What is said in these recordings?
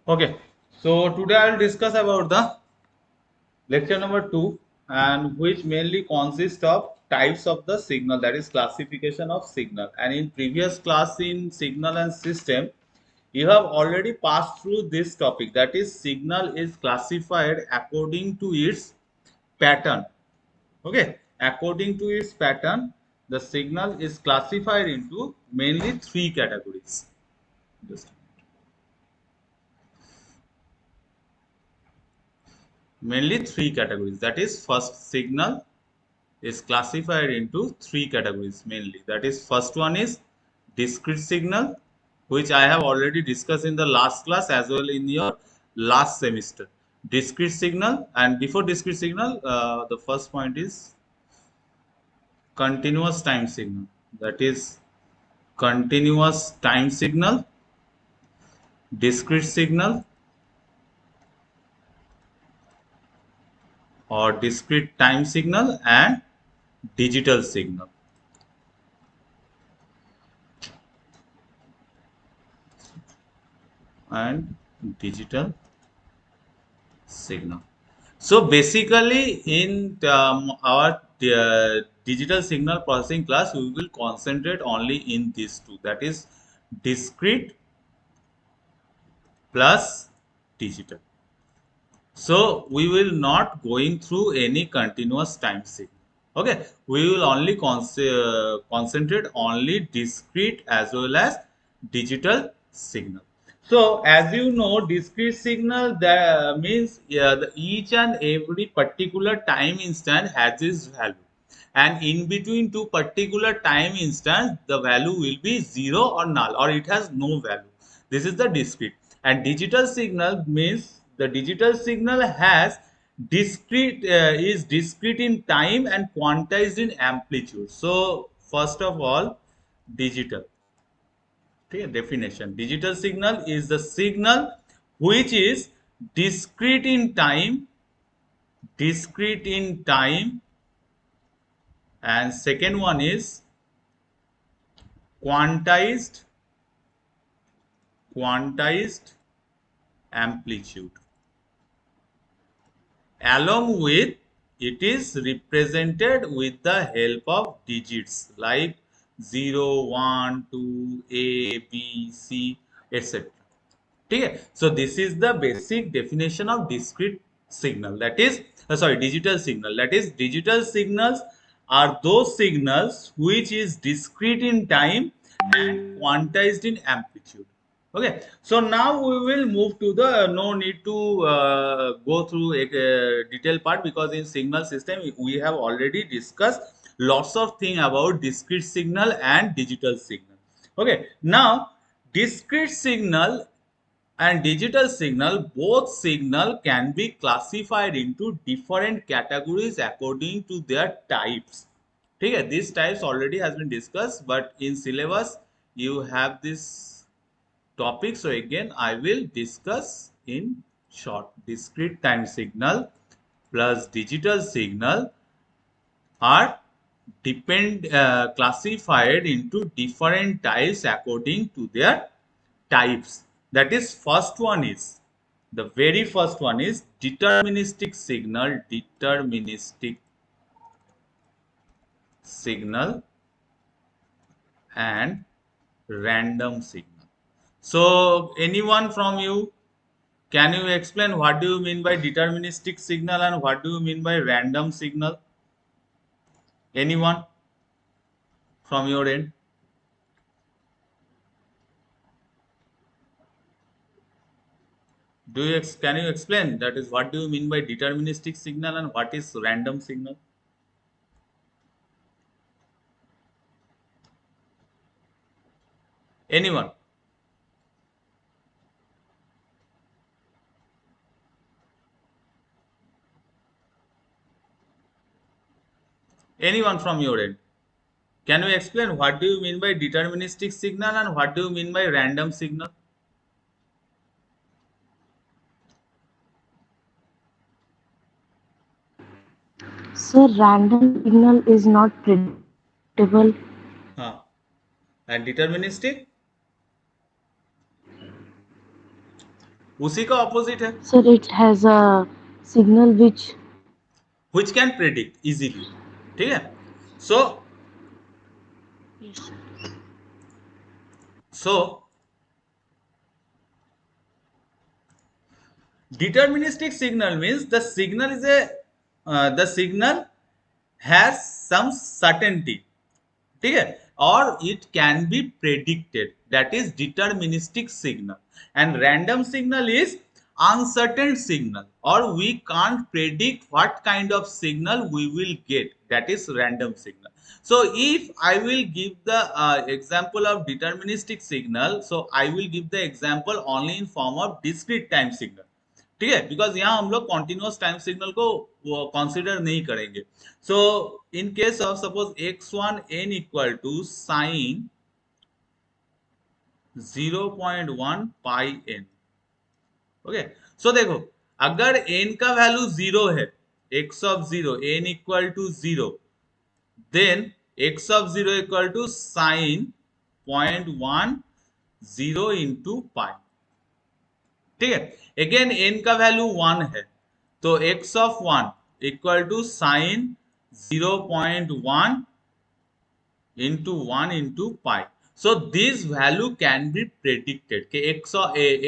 Okay, so today I will discuss about the lecture number 2, and which mainly consists of types of the signal, that is classification of signal. And in previous class in signal and system, you have already passed through this topic, that is signal is classified according to its pattern. Okay, according to its pattern, the signal is classified into mainly three categories. Just mainly three categories, that is first, signal is classified into three categories mainly. That is, first one is discrete signal, which I have already discussed in the last class as well in your last semester. Discrete signal, and before discrete signal, the first point is continuous time signal. That is continuous time signal, discrete signal, or discrete time signal, and digital signal. And digital signal. So basically, in our digital signal processing class, we will concentrate only in these two. That is discrete plus digital. So we will not going through any continuous time signal. Okay, we will only concentrate only discrete as well as digital signal. So as you know, discrete signal that means each and every particular time instant has its value, and in between two particular time instance, the value will be zero or null, or it has no value. This is the discrete. And digital signal means the digital signal has discrete is discrete in time and quantized in amplitude. So first of all, digital. Okay, definition: digital signal is the signal which is discrete in time, and second one is quantized quantized amplitude. Along with, it is represented with the help of digits like 0, 1, 2, A, B, C, etc. Okay? So this is the basic definition of discrete signal. That is, sorry, digital signal. That is, digital signals are those signals which is discrete in time and quantized in amplitude. Okay, so now we will move to the no need to go through a detailed part, because in signal system we have already discussed lots of thing about discrete signal and digital signal. Okay, now discrete signal and digital signal, both signal can be classified into different categories according to their types. Okay, these types already has been discussed, but in syllabus you have this topic. So again, I will discuss in short. Discrete time signal plus digital signal are classified into different types according to their types. That is, first one is, the very first one is deterministic signal and random signal. So anyone from you, can you explain what do you mean by deterministic signal and what do you mean by random signal? Anyone from your end? Can you explain, that is, what do you mean by deterministic signal and what is random signal? Anyone? Anyone from your end? Can you explain what do you mean by deterministic signal and what do you mean by random signal? Sir, random signal is not predictable. हाँ, and deterministic उसी का opposite है, Sir, it has a signal which which can predict easily. ठीक है, so so deterministic signal means the signal is a the signal has some certainty. ठीक है, और it can be predicted, that is deterministic signal. And random signal is uncertain signal, or we can't predict what kind of signal we will get, that is random signal. So if I will give the example of deterministic signal, so I will give the example only in form of discrete time signal. ठीक है, because यहाँ हम लोग continuous time signal को consider नहीं करेंगे. So in case of suppose x1 n equal to sine 0.1 pi n. Okay, so देखो, अगर n का वैल्यू 0 है, x of 0 n equal to 0, then x of 0 equal to sine 0.10 into pi. ठीक है, again n का value 1 है, तो x of 1 equal to sine 0.1 into 1 into pi. So this value can be predicted कि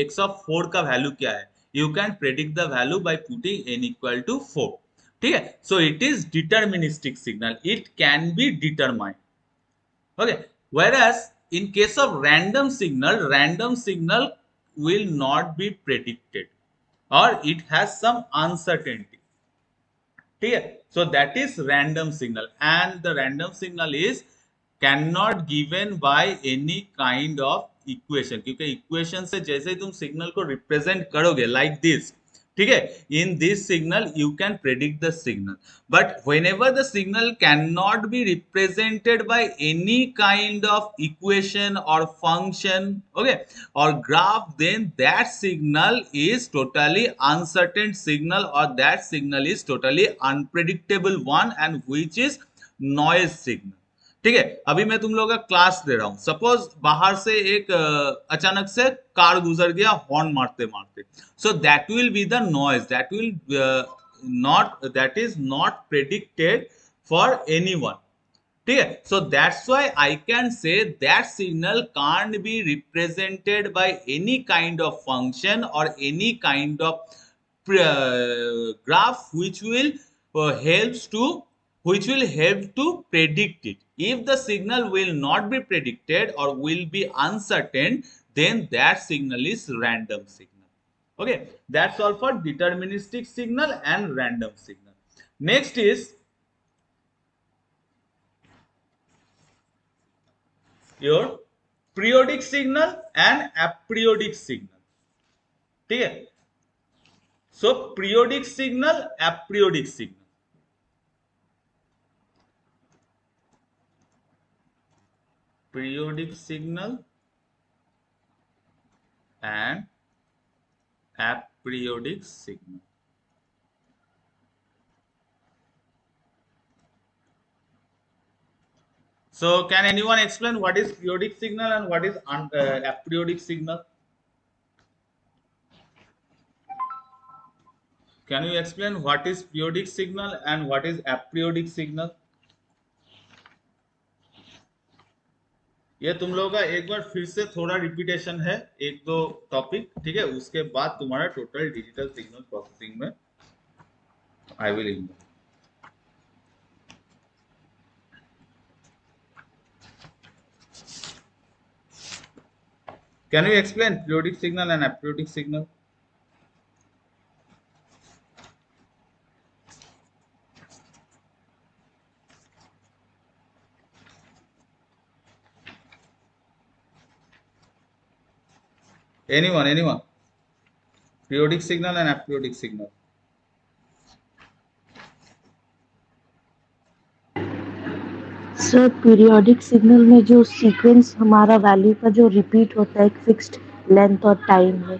x of 4 का value क्या है. You can predict the value by putting n equal to 4. ठीक है, so it is deterministic signal, it can be determined. okay, whereas in case of random signal will not be predicted, or it has some uncertainty. ठीक है, so that is random signal, and the random signal is cannot given by any kind of equation, क्योंकि equation से जैसे तुम signal को represent करोगे like this, ठीक है, in this signal you can predict the signal. But whenever the signal can not be represented by any kind of equation और function, okay, और graph, then that signal is totally uncertain signal, और that signal is totally unpredictable one, and which is noise signal. ठीक है, अभी मैं तुम लोगों का क्लास दे रहा हूं, सपोज बाहर से एक अचानक से कार गुजर गया हॉर्न मारते मारते, so that will be the noise, that will not, that is not predicted for anyone. ठीक है, so that's why I can say that signal can't be represented by any kind of function और any kind of graph helps to which will help to predict it. If the signal will not be predicted or will be uncertain, then that signal is random signal. Okay, that's all for deterministic signal and random signal. Next is your periodic signal and aperiodic signal. ठीक है, so periodic signal, aperiodic signal. Periodic signal and aperiodic signal. So can anyone explain what is periodic signal and what is aperiodic signal? Can you explain what is periodic signal and what is aperiodic signal? ये तुम लोगों का एक बार फिर से थोड़ा repetition है, एक दो टॉपिक, ठीक है, उसके बाद तुम्हारा टोटल डिजिटल सिग्नल प्रोसेसिंग में I will involve. Can you explain periodic signal and aperiodic signal? Anyone? Periodic signal and aperiodic signal. Sir periodic signal में जो सीक्वेंस हमारा वैल्यू का जो रिपीट होता है एक फिक्स्ड लेंथ और टाइम में,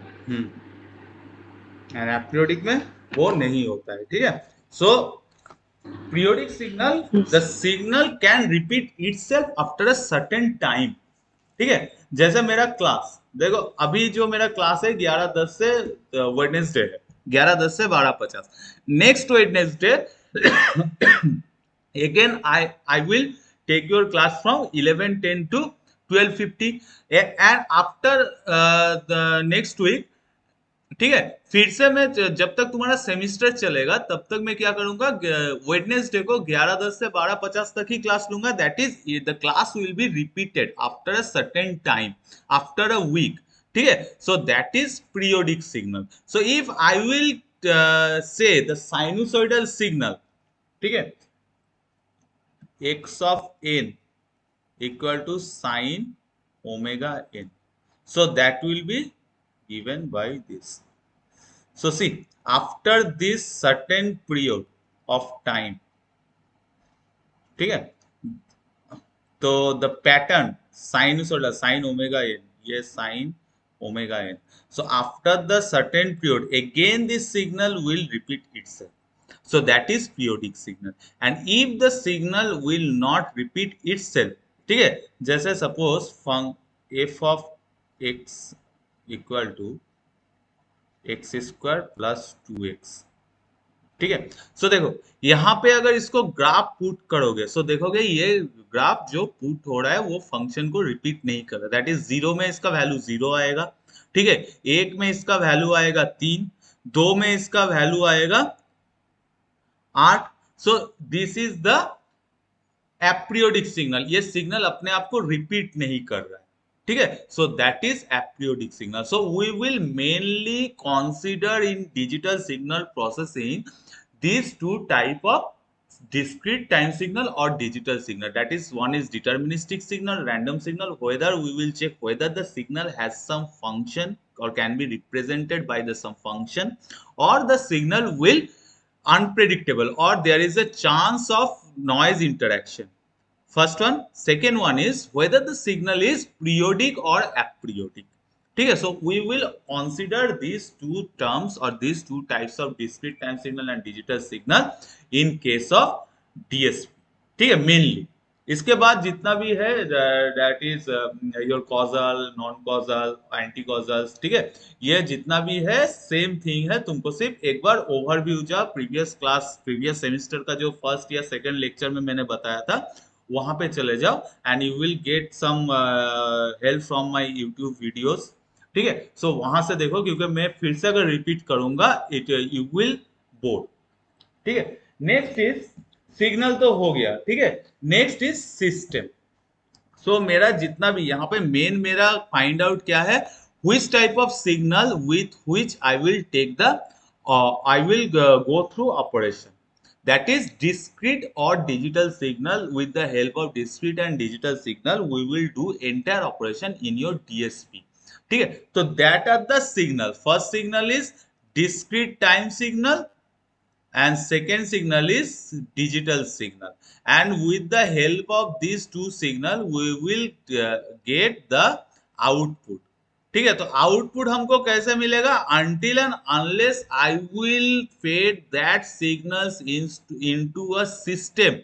एंड एपरियोडिक में वो नहीं होता है. ठीक है, सो Periodic signal, the Yes. signal can repeat itself after a certain time. ठीक है, जैसे मेरा क्लास देखो, अभी जो मेरा क्लास है 11:10 से वेडनेसडे है, 11:10 से 12:50। Next Wednesday again I will take your class from 11:10 to 12:50, and after the next week, ठीक है, फिर से मैं जब तक तुम्हारा सेमिस्टर चलेगा तब तक मैं क्या करूंगा, वेडनेसडे को 11:10 से 12:50 तक ही क्लास लूंगा। That is the class will be repeated after a certain time, after a week. ठीक है, so that is periodic signal. So if I will say the sinusoidal signal, ठीक है, x of n equal to sine omega n, so that will be given by this. So see, after this certain period of time, ठीक है, तो the pattern sinusoidal sine omega n, ये sine omega n, so after the certain period again this signal will repeat itself, so that is periodic signal. And if the signal will not repeat itself, ठीक है, जैसे suppose f of x equal to x square plus 2x, ठीक है। सो देखो, यहाँ पे अगर इसको ग्राफ पुट करोगे, सो देखोगे ये ग्राफ जो पुट हो रहा है वो फंक्शन को रिपीट नहीं कर रहा। दैट इज 0 में इसका वैल्यू 0 आएगा, ठीक है, 1 में इसका वैल्यू आएगा 3, 2 में इसका वैल्यू आएगा 8। So this is the aperiodic signal, ये सिग्नल अपने आप को रिपीट नहीं कर रहा है, ठीक है। So that is aperiodic signal. So we will mainly consider in digital signal processing these two type of discrete time signal or digital signal. That is, one is deterministic signal, random signal, whether we will check whether the signal has some function or can be represented by the some function, or the signal will unpredictable, or there is a chance of noise interaction. First one. Second one is whether the signal is periodic or aperiodic. ठीक है, so we will consider these two terms or these two types of discrete time signal and digital signal in case of DSP, ठीक है, mainly. इसके बाद जितना भी है that is your causal, non causal, anti causals, ठीक है, ये जितना भी है सेम थिंग है। तुमको सिर्फ एक बार ओवरव्यू जा प्रीवियस क्लास, प्रीवियस सेमेस्टर का जो फर्स्ट या सेकंड लेक्चर में मैंने बताया था वहां पे चले जाओ, and you will get some help from my YouTube videos, ठीक है। सो वहां से देखो, क्योंकि मैं फिर से अगर रिपीट करूंगा इट यू विल बोर, ठीक है। नेक्स्ट इज सिग्नल तो हो गया, ठीक है। Next is system. सो मेरा जितना भी यहाँ पे मेन मेरा फाइंड आउट क्या है, which type of signal with which I will take the I will go through operation, that is discrete or digital signal. With the help of discrete and digital signal we will do entire operation in your DSP, ठीक है। तो that are the signal. First signal is discrete time signal and second signal is digital signal, and with the help of these two signal we will get the output, ठीक है। तो output हमको कैसे मिलेगा, until and unless I will feed that signals into a system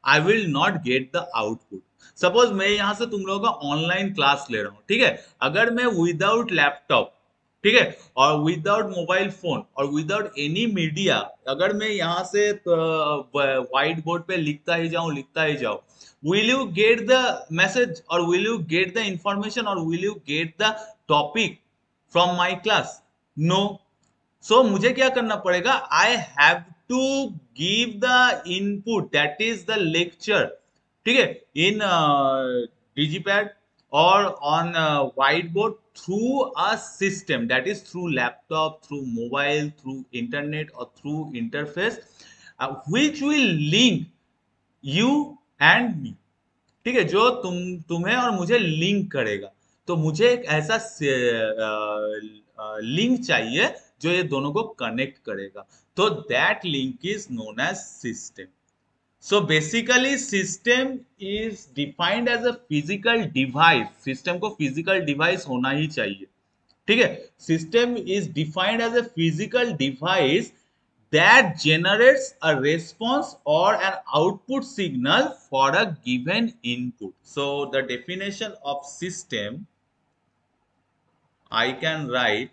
I will not get the output. Suppose मैं यहां से तुम लोगों का ऑनलाइन क्लास ले रहा हूं, ठीक है, अगर मैं विदाउट लैपटॉप, ठीक है, और विदाउट मोबाइल फोन और विदाउट एनी मीडिया, अगर मैं यहाँ से व्हाइट बोर्ड पे लिखता ही जाऊं, will you get the message or will you get the information or will you get the topic from my class? No. सो मुझे क्या करना पड़ेगा, I have to give the input that is the lecture, ठीक है, in digipad और on white board through a system, that is through laptop, through mobile, through internet और through interface which will link you and me, ठीक है, जो तुम्हें और मुझे लिंक करेगा। तो मुझे एक ऐसा लिंक चाहिए जो ये दोनों को कनेक्ट करेगा, तो that link is known as system. So basically system is defined as a physical device, system को फिजिकल डिवाइस होना ही चाहिए, ठीक है। System is defined as a physical device that generates a response or an output signal for a given input. So the definition of system, I can write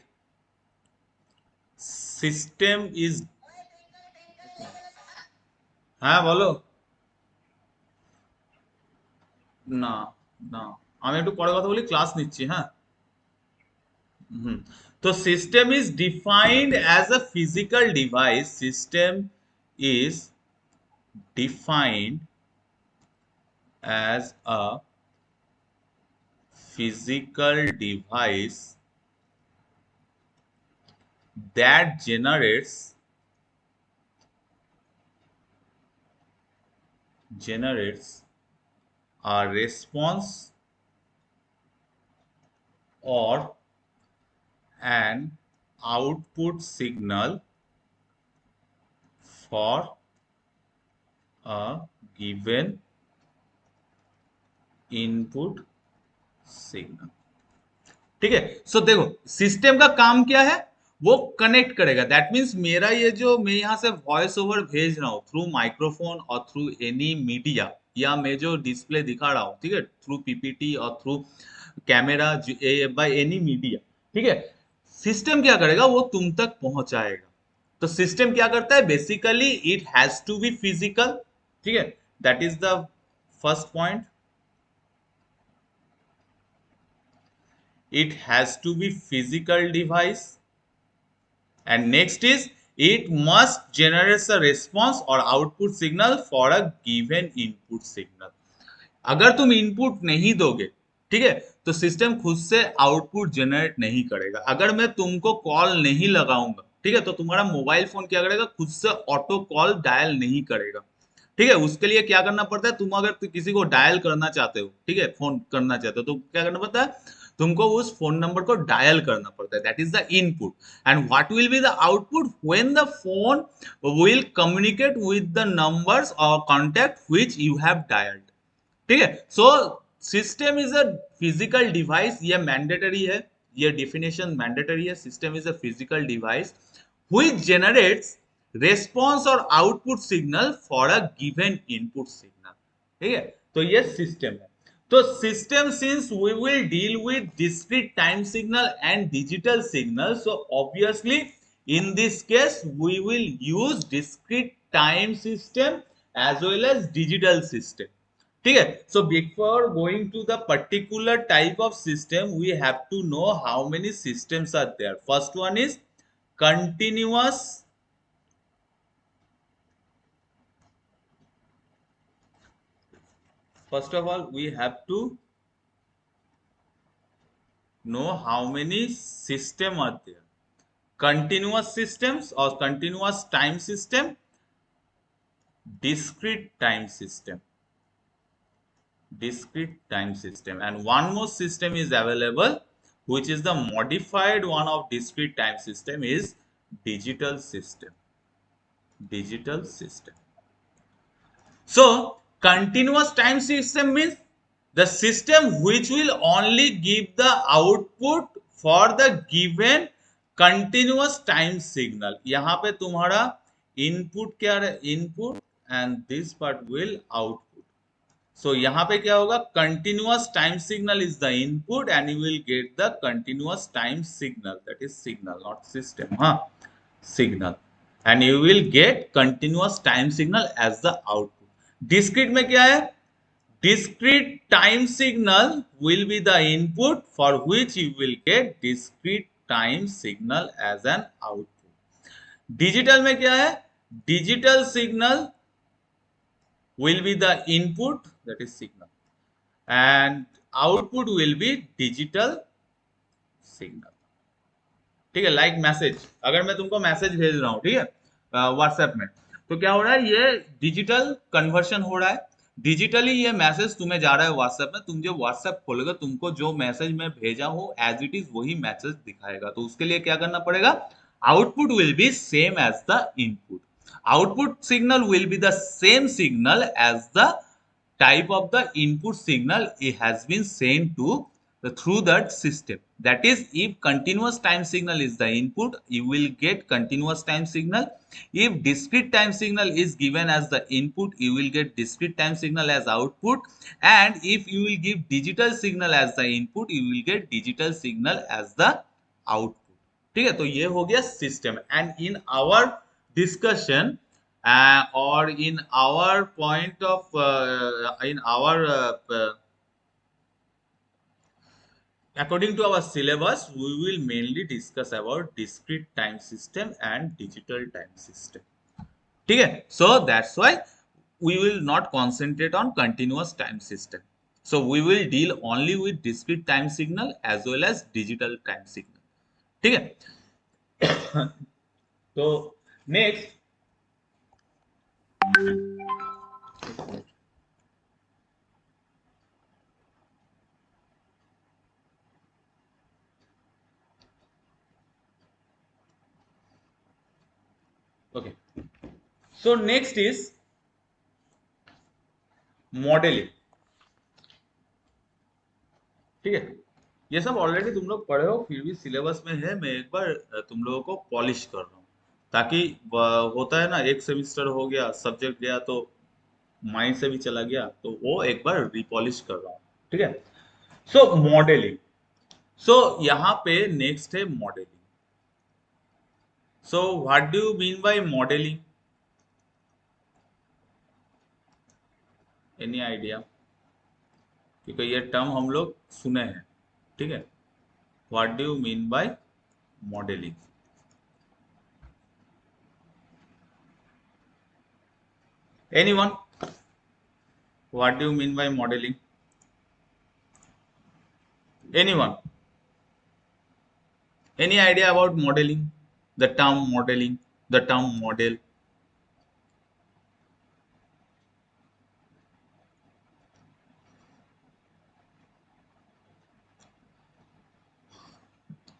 system is, হ্যাঁ বলো। না না, আমি একটু পরে কথা বলি, ক্লাস নিচ্ছি, হ্যাঁ। হুম। তো system is defined as a physical device, system is defined as a physical device that generates a response or an output signal for a given input signal। ठीक है। सो देखो सिस्टम का काम क्या है, वो कनेक्ट करेगा। दैट मीन्स मेरा ये जो मैं यहाँ से वॉइस ओवर भेज रहा हूँ थ्रू माइक्रोफोन और थ्रू एनी मीडिया, या मैं जो डिस्प्ले दिखा रहा हूँ, ठीक है, थ्रू पीपीटी और through camera by any media, ठीक है, सिस्टम क्या करेगा, वो तुम तक पहुंचाएगा। तो सिस्टम क्या करता है, basically it has to be physical, ठीक है, that is the first point. It has to be physical device, and next is it must generate a response or output signal for a given input signal। अगर तुम input नहीं दोगे, ठीक है, तो system खुद से आउटपुट जनरेट नहीं करेगा। अगर मैं तुमको कॉल नहीं लगाऊंगा, ठीक है, तो तुम्हारा मोबाइल फोन क्या करेगा, खुद से ऑटो कॉल डायल नहीं करेगा। ठीक है, उसके लिए क्या करना पड़ता है, तुम अगर किसी को डायल करना चाहते हो, ठीक है, फोन करना चाहते हो, तो क्या करना पड़ता है, तुमको उस फोन नंबर को डायल करना पड़ता है। That is the input. And what will be the output, when the phone will communicate with the numbers और contact which you have dialled. ठीक है, so system is a physical device, ये mandatory है, ये definition mandatory है। System is a physical device which generates response और output signal for a given input signal. ठीक है, तो ये सिस्टम है। तो system, since we will deal with discrete time signal and digital signal, so obviously in this case we will use discrete time system as well as digital system। ठीक है, so before going to the particular type of system we have to know how many systems are there। first one is continuous first of all we have to know how many system are there। continuous systems or continuous time system, discrete time system, and one more system is available which is the modified one of discrete time system is digital system। So continuous time system means the system which will only give the output for the given continuous time signal। यहाँ पे तुम्हारा input क्या है, input, and this part will output. So यहाँ पे क्या होगा, continuous time signal is the input and you will get the continuous time signal, that is signal not system, हाँ, signal, and you will get continuous time signal as the output. Discrete में क्या है, discrete time signal will be the input for which you will get discrete time signal as an output। digital में क्या है, digital signal will be the input, that is signal, and output will be digital signal। ठीक है, like message, अगर मैं तुमको message भेज रहा हूँ, ठीक है, व्हाट्सएप में, तो क्या हो रहा है, ये डिजिटल कन्वर्शन हो रहा है। डिजिटली ये मैसेज तुम्हें जा रहा है व्हाट्सएप में, तुम जो व्हाट्सएप खोलोगे तुमको जो मैसेज मैं भेजा हूँ एज इट इज वही मैसेज दिखाएगा। तो उसके लिए क्या करना पड़ेगा, output will be same as the input. Output signal will be the same signal as the type of the input signal it has been sent to through that system. That is, if continuous time signal is the input, you will get continuous time signal. If discrete time signal is given as the input, you will get discrete time signal as output. And if you will give digital signal as the input, you will get digital signal as the output. ठीक है, तो ये हो गया system. And in our discussion or in our point of in our according to our syllabus, we will mainly discuss about discrete time system and digital time system. ठीक है, so that's why we will not concentrate on continuous time system. So we will deal only with discrete time signal as well as digital time signal. ठीक है, तो next, okay, so next is modelling. ठीक है, ये सब already तुम लोग पढ़े हो, फिर भी सिलेबस में है. मैं एक बार तुम लोगों को पॉलिश कर रहा हूँ, ताकि होता है ना, एक सेमिस्टर हो गया, सब्जेक्ट गया तो माइंड से भी चला गया, तो वो एक बार रिपॉलिश कर रहा हूँ. ठीक है, सो मॉडलिंग. सो यहाँ पे नेक्स्ट है modelling. So what do you mean by modelling? Any idea? क्योंकि ये टर्म हम लोग सुने हैं. ठीक है, what do you mean by modelling? Anyone? What do you mean by modelling? Anyone? Any idea about modeling? The term modeling, the term model.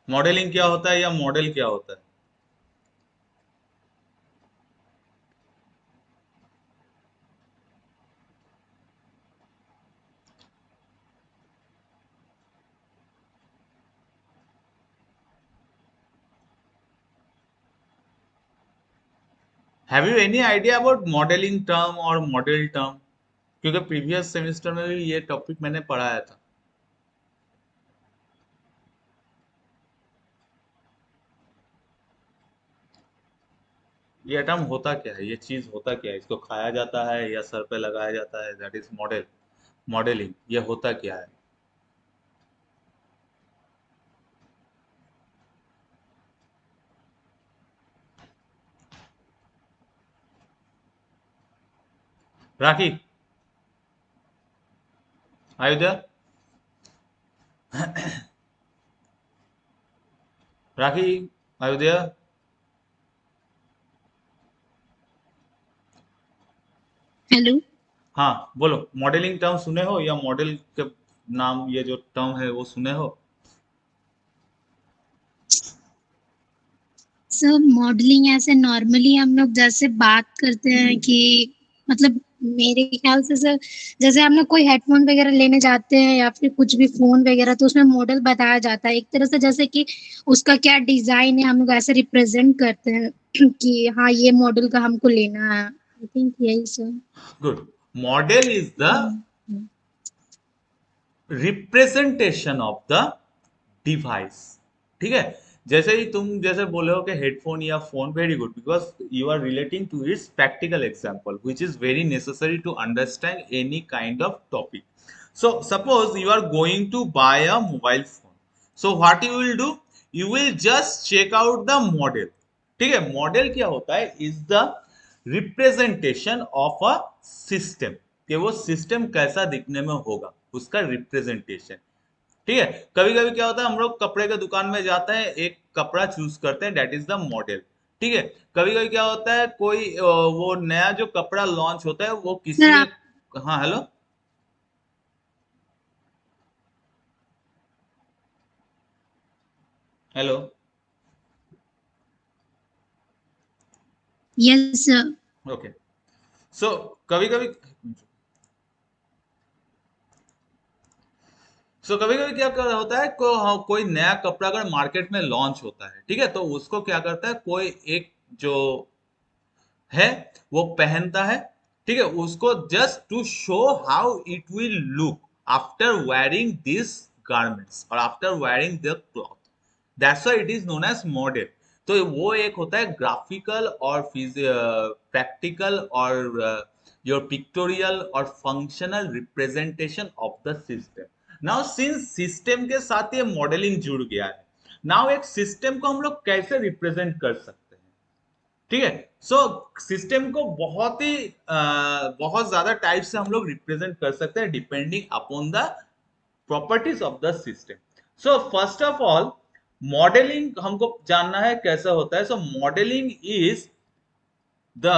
Modelling क्या होता है या मॉडल क्या होता है? Have you any idea about modelling term और model term? क्योंकि previous semester में भी ये टॉपिक मैंने पढ़ाया था. ये टर्म होता क्या है, ये चीज होता क्या है? इसको खाया जाता है या सर पे लगाया जाता है? That is model. मॉडलिंग ये होता क्या है? Rakhi, are you there? Rakhi, are you there? Hello. हाँ बोलो, मॉडलिंग टर्म सुने हो या मॉडल के नाम, ये जो टर्म है वो सुने हो? सर मॉडलिंग ऐसे नॉर्मली हम लोग जैसे बात करते हैं कि मतलब मेरे ख्याल से सर, जैसे हम लोग कोई हेडफोन वगैरह लेने जाते हैं या फिर कुछ भी फोन वगैरह, तो उसमें मॉडल बताया जाता है एक तरह से, जैसे कि उसका क्या डिजाइन है हम लोग ऐसे रिप्रेजेंट करते हैं कि हाँ ये मॉडल का हमको लेना है. आई थिंक यही sir. Good. Model is the representation of the device. ठीक है, जैसे ही तुम जैसे बोले हो कि हेडफोन या phone, very good, because you are relating to its practical example which is very necessary to understand any kind of topic. So suppose you are going to buy a mobile phone. So what you will do, you will just check out the model. ठीक है, model क्या होता है? Is the representation of a system, कि वो system कैसा दिखने में होगा, उसका रिप्रेजेंटेशन. ठीक है, कभी कभी क्या होता है, हम लोग कपड़े के दुकान में जाते हैं, एक कपड़ा चूज करते हैं, दैट इज द मॉडल. ठीक है, कभी कभी क्या होता है, कोई वो नया जो कपड़ा लॉन्च होता है वो किसी सर एक, हाँ hello, hello, yes sir. Okay. So कभी कभी सो कभी कभी क्या होता है कोई नया कपड़ा अगर मार्केट में लॉन्च होता है, ठीक है, तो उसको क्या करता है, कोई एक जो है वो पहनता है, ठीक है, उसको just to show how it will look after wearing this garments और after wearing the cloth, that's why it is known as model. तो वो एक होता है ग्राफिकल और प्रैक्टिकल और योर पिक्टोरियल और functional representation of the system. Now since system के साथ ये मॉडलिंग जुड़ गया है, नाउ एक सिस्टम को हम लोग कैसे रिप्रेजेंट कर सकते हैं, ठीक है। सो सिस्टम को बहुत ज्यादा टाइप से हम लोग रिप्रेजेंट कर सकते हैं depending upon the properties of the system. So first of all modelling हमको जानना है कैसा होता है। So the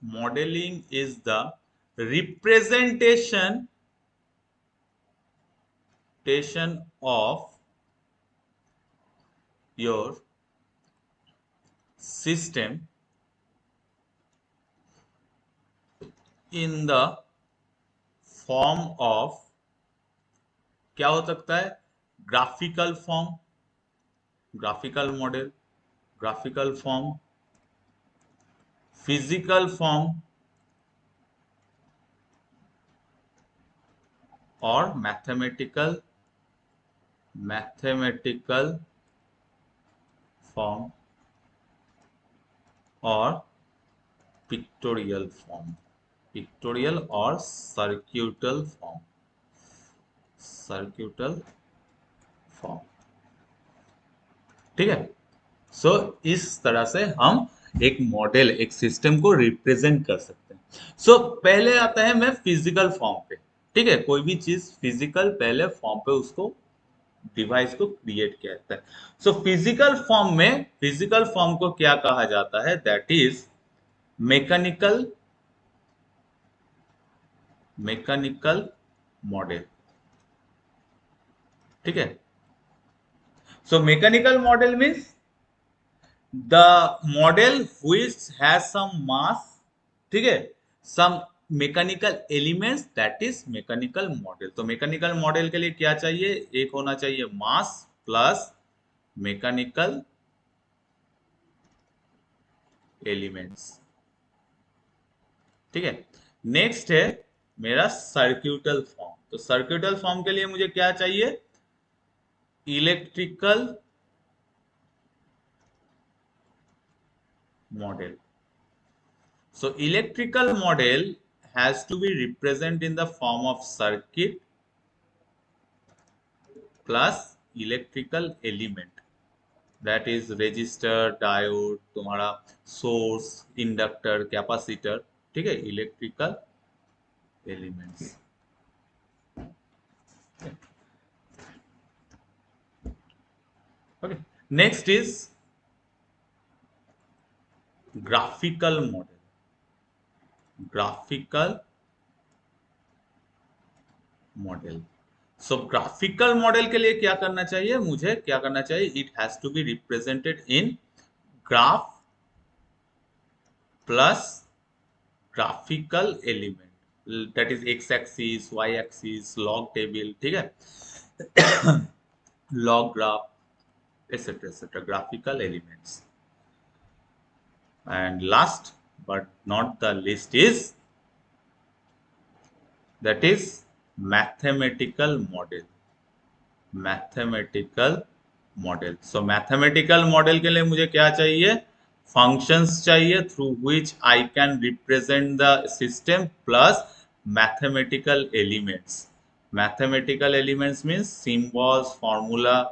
modelling is the representation of your system in the form of, क्या हो सकता है, graphical form, graphical model, graphical form, physical form और मैथमेटिकल फॉर्म और पिक्टोरियल फॉर्म, पिक्टोरियल और सर्क्यूटल फॉर्म, ठीक है। सो इस तरह से हम एक मॉडल, एक सिस्टम को रिप्रेजेंट कर सकते हैं। सो पहले आता है मैं फिजिकल फॉर्म पे, ठीक है, कोई भी चीज फिजिकल पहले फॉर्म पे उसको डिवाइस को क्रिएट किया जाता है। सो फिजिकल फॉर्म को क्या कहा जाता है, दैट इज मैकेनिकल मॉडल, ठीक है। So mechanical model means the model which has some mass, ठीक है, some mechanical elements, that is mechanical model। तो मैकेनिकल मॉडल के लिए क्या चाहिए, एक होना चाहिए मास प्लस मैकेनिकल एलिमेंट्स, ठीक है। नेक्स्ट है मेरा सर्क्यूटल फॉर्म। तो सर्क्यूटल फॉर्म के लिए मुझे क्या चाहिए, electrical model। So electrical model has to be represented in the form of circuit plus electrical element, that is resistor, diode, तुम्हारा source, inductor, capacitor, ठीक है, electrical elements। Okay, next is graphical model। सो graphical model के लिए क्या करना चाहिए, मुझे क्या करना चाहिए, it has to be represented in graph plus graphical element, that is x axis, y axis, log table, ठीक है, log graph, etc graphical elements। and last but not the least is that is mathematical model। So mathematical model के लिए मुझे क्या चाहिए, functions चाहिए through which I can represent the system plus mathematical elements means symbols, formula,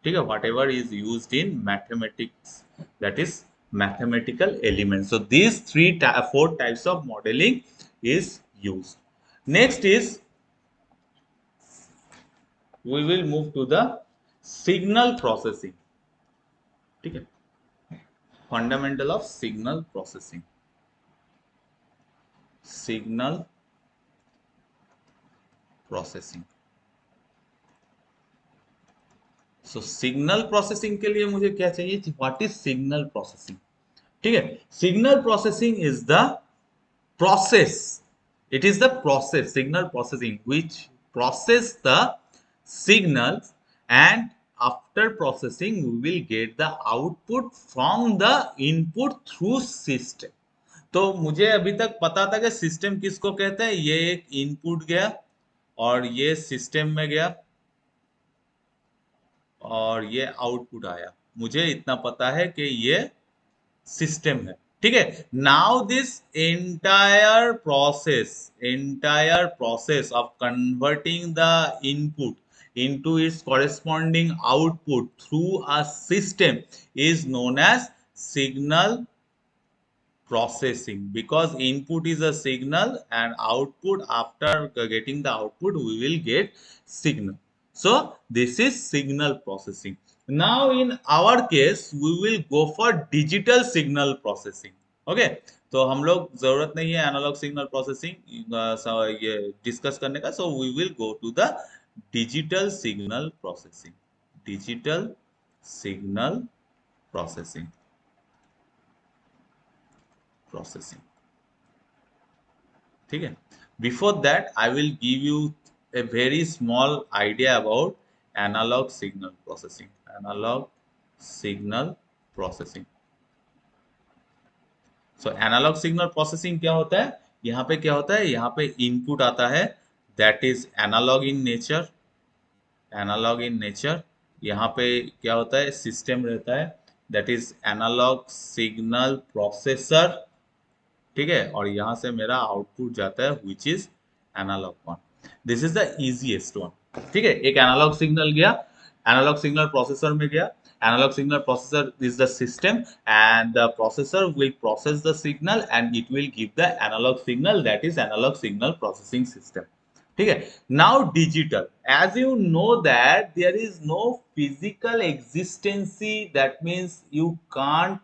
ठीक है, what ever is used in mathematics, that is mathematical elements। So these four types of modeling is used। Next is we will move to the signal processing, ठीक है, fundamental of signal processing। So signal processing के लिए मुझे क्या चाहिए, what is signal processing, ठीक है। Signal processing is the process, it is the process, signal processing, which process the signals, and after processing we will get the output from the input through system. तो मुझे अभी तक पता था कि system किसको कहते हैं, ये एक इनपुट गया और ये सिस्टम में गया और ये आउटपुट आया, मुझे इतना पता है कि ये सिस्टम है। ठीक है, now this entire process of converting the input into its corresponding output through a system is known as signal processing, because input is a signal and output, after getting the output we will get signal. So this is signal processing. Now in our case we will go for digital signal processing. Okay, तो हम लोग जरूरत नहीं है analog signal processing ये discuss करने का, so we will go to the digital signal processing. Digital signal processing ठीक है, before that I will give you a very small idea about analog signal processing. Analog signal processing. So analog signal processing क्या होता है, यहाँ पे क्या होता है, यहाँ पे इनपुट आता है that is analog in nature. Analog in nature. यहाँ पे क्या होता है, सिस्टम रहता है that is analog signal processor. ठीक है, और यहाँ से मेरा आउटपुट जाता है which is analog one. This is the easiest one. ठीक है, एक एनालॉग सिग्नल गया, एनालॉग सिग्नल प्रोसेसर में गया, analog signal processor is the system and the processor will process the signal and it will give the analog signal, that is analog signal processing system. ठीक है, now digital, as you know that there is no physical existency, that means you can't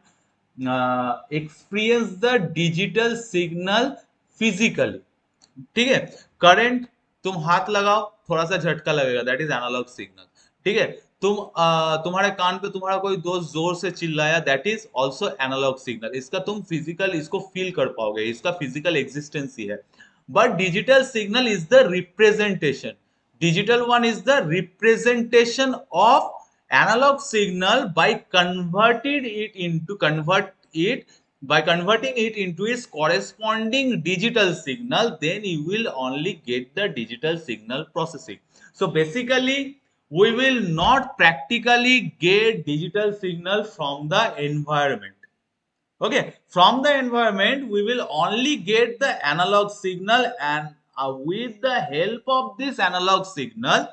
experience the digital signal physically. ठीक है, current तुम हाथ लगाओ थोड़ा सा झटका लगेगा, दैट इज एनालॉग सिग्नल। ठीक है, तुम्हारे कान पे तुम्हारा कोई दोस्त जोर से चिल्लाया, that is also analog signal. इसका तुम फिजिकल इसको फील कर पाओगे, इसका फिजिकल एग्जिस्टेंसी है। But digital signal is the representation, digital one is the representation of analog signal by converting it into its corresponding digital signal, then you will only get the digital signal processing. So basically we will not practically get digital signal from the environment. Okay, from the environment we will only get the analog signal, and with the help of this analog signal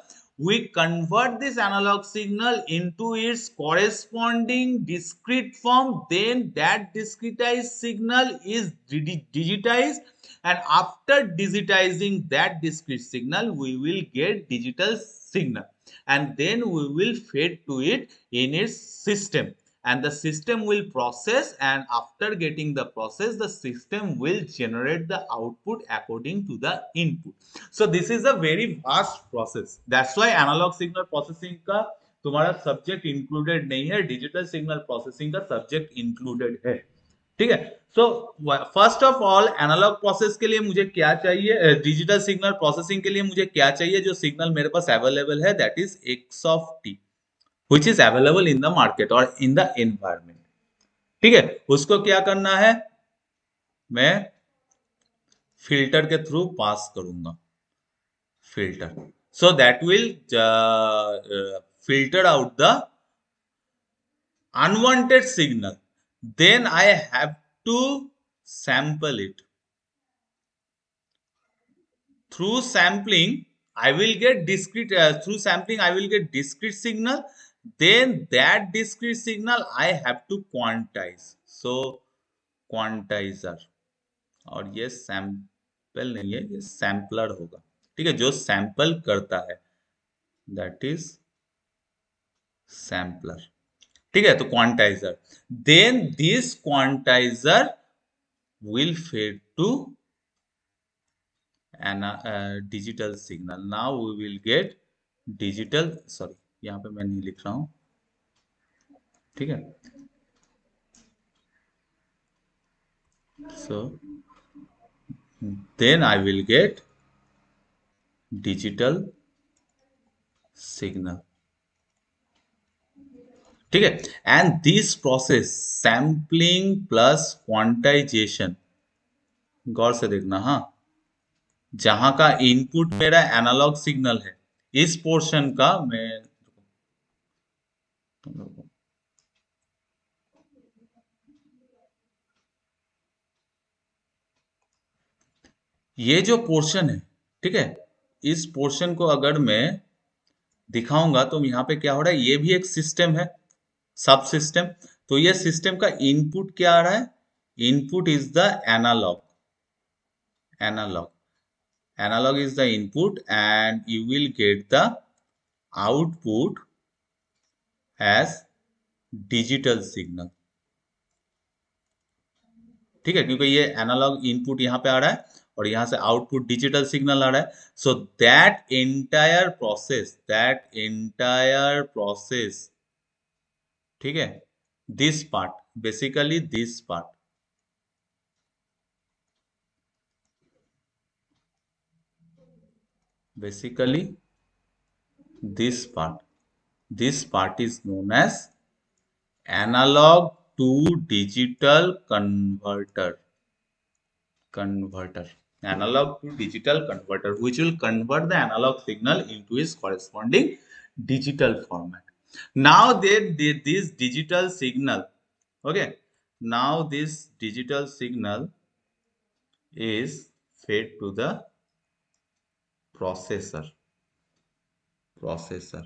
we convert this analog signal into its corresponding discrete form, then that discretized signal is digitized, and after digitizing that discrete signal we will get digital signal, and then we will feed to it in its system, and the system will process, and after getting the process the system will generate the output according to the input. So this is a very vast process, that's why analog signal processing का तुम्हारा subject included नहीं है, digital signal processing का subject included है। ठीक है, so first of all analog process के लिए मुझे क्या चाहिए, डिजिटल सिग्नल प्रोसेसिंग के लिए मुझे क्या चाहिए, जो सिग्नल मेरे पास अवेलेबल है, that is x of T which is available in the market or in the environment. ठीक है, उसको क्या करना है, मैं फिल्टर के थ्रू पास करूंगा, filter, so that will filter out the unwanted signal, then I have to sample it. Through sampling I will get discrete signal, then that discrete signal I have to quantize, so quantizer, और ये sample नहीं है, ये sampler होगा। ठीक है, जो sample करता है दैट इज सैम्पलर। ठीक है, तो quantizer, then this quantizer will fed to digital signal. Now we will get digital, sorry यहाँ पे मैं नहीं लिख रहा हूं, ठीक है, so then I will get digital signal, ठीक है। And this process sampling plus quantization, गौर से देखना, हाँ, जहां का इनपुट मेरा एनालॉग सिग्नल है, इस पोर्शन का मैं तुम लोगों को, ये जो पोर्शन है, ठीक है, इस पोर्शन को अगर मैं दिखाऊंगा तो यहाँ पे क्या हो रहा है, ये भी एक सिस्टम है, सब सिस्टम। तो ये सिस्टम का इनपुट क्या आ रहा है, input is the analog, analog, analog is the input and you will get the output as digital signal, ठीक है, क्योंकि ये एनालॉग इनपुट यहाँ पे आ रहा है और यहाँ से आउटपुट डिजिटल सिग्नल आ रहा है। सो दैट एंटायर प्रोसेस, ठीक है, this part, basically this part, basically this part is known as analog to digital converter, analog to digital converter, which will convert the analog signal into its corresponding digital format. Now this digital signal, okay, now this digital signal is fed to the processor, processor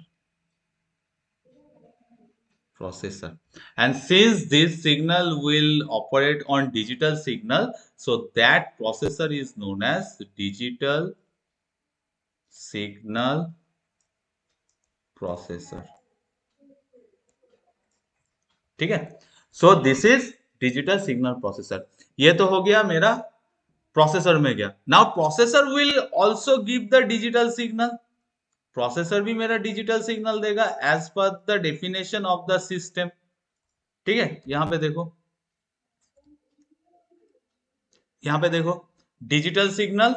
processor, and since this signal will operate on digital signal, so that processor is known as digital signal processor, ठीक है। So this is digital signal processor. ये तो हो गया मेरा processor में गया। Now processor will also give the digital signal, processor भी मेरा डिजिटल सिग्नल देगा as per the definition of the system, ठीक है। यहां पे देखो, यहां पे देखो, digital signal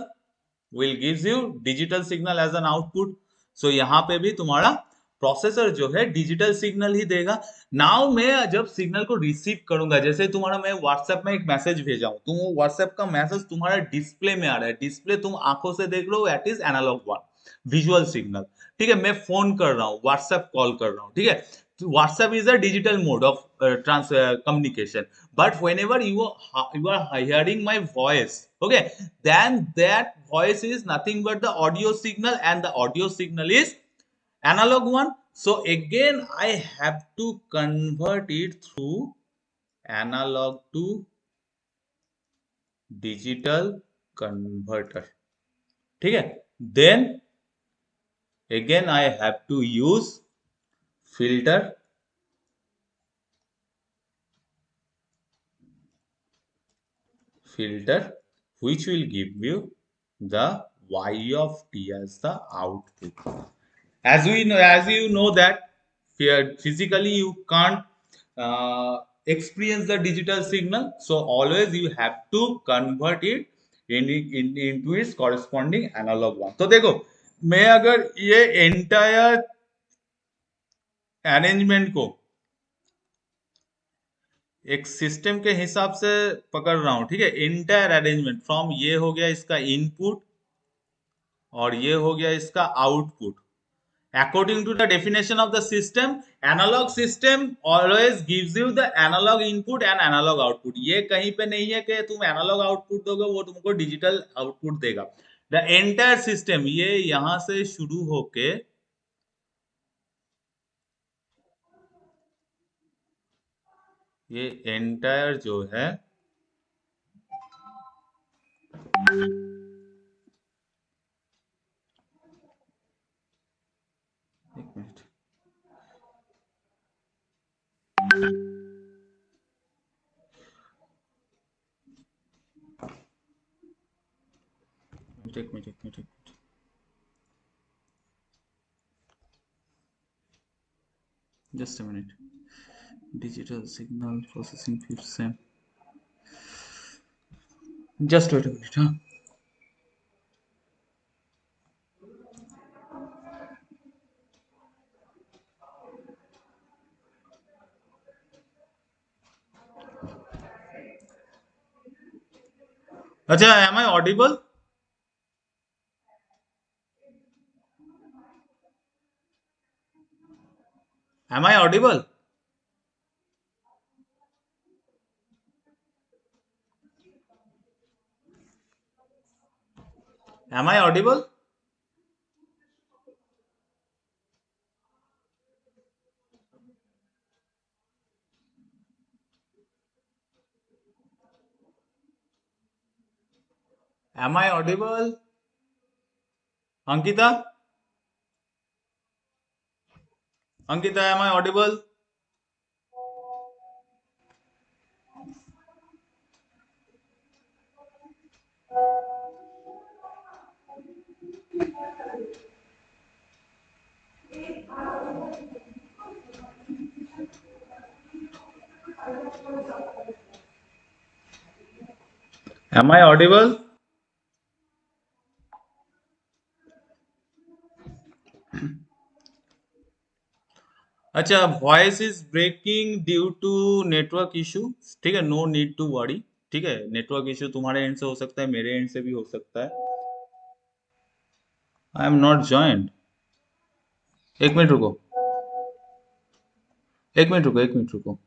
will gives you digital signal as an output. So यहां पे भी तुम्हारा प्रोसेसर जो है डिजिटल सिग्नल ही देगा। नाउ मैं जब सिग्नल को रिसीव करूंगा, जैसे तुम्हारा मैं व्हाट्सएप में एक मैसेज भेजा हूं, तुम व्हाट्सएप का मैसेज तुम्हारा डिस्प्ले में आ रहा है, डिस्प्ले तुम आंखों से देख रहे हो, that is analog one, visual signal, ठीक है। मैं फोन कर रहा हूँ, व्हाट्सएप कॉल कर रहा हूँ, ठीक है। WhatsApp is a digital mode of communication, but whenever you are hearing my voice, okay, then that voice is nothing but the audio signal, and the audio signal is analog one. So again I have to convert it through analog to digital converter, ठीक है। Then again I have to use filter, which will give you the y of t as the output. As we know, as you know that physically you can't experience the digital signal, so always you have to convert it into its corresponding analog one. तो देखो, मैं अगर ये entire arrangement को एक system के हिसाब से पकड़ रहा हूं, ठीक है, इंटायर अरेंजमेंट फ्रॉम, ये हो गया इसका इनपुट और ये हो गया इसका output, according to the definition of the system, analog system always gives you the analog input and analog output. ये कहीं पे नहीं है कि तुम एनालॉग आउटपुट दोगे वो तुमको डिजिटल आउटपुट देगा। द एंटायर सिस्टम, ये यहां से शुरू होके ये एंटायर जो है, एक मिनट, एक मिनट, एक मिनट, एक मिनट, just a minute, digital signal processing fifth sem, just wait a minute, हाँ। अच्छा, am I audible? Am I audible? Am I audible? Am I audible? Ankita? Ankita, am I audible? Am I audible? अच्छा, voice is breaking due to network issue. ठीक है, no need to worry. ठीक है, network issue तुम्हारे and से हो सकता है, मेरे एंड से भी हो सकता है। I am not joint. एक मिनट रुको, एक मिनट रुको, एक मिनट रुको।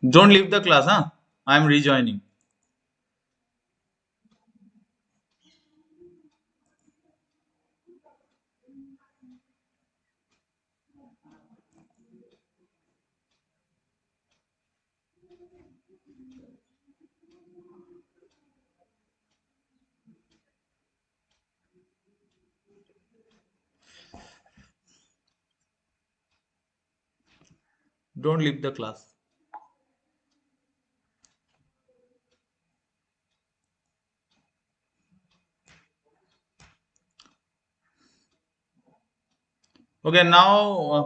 डोंट लीव द क्लास, हाँ, I am rejoining. Don't leave the class. Okay, now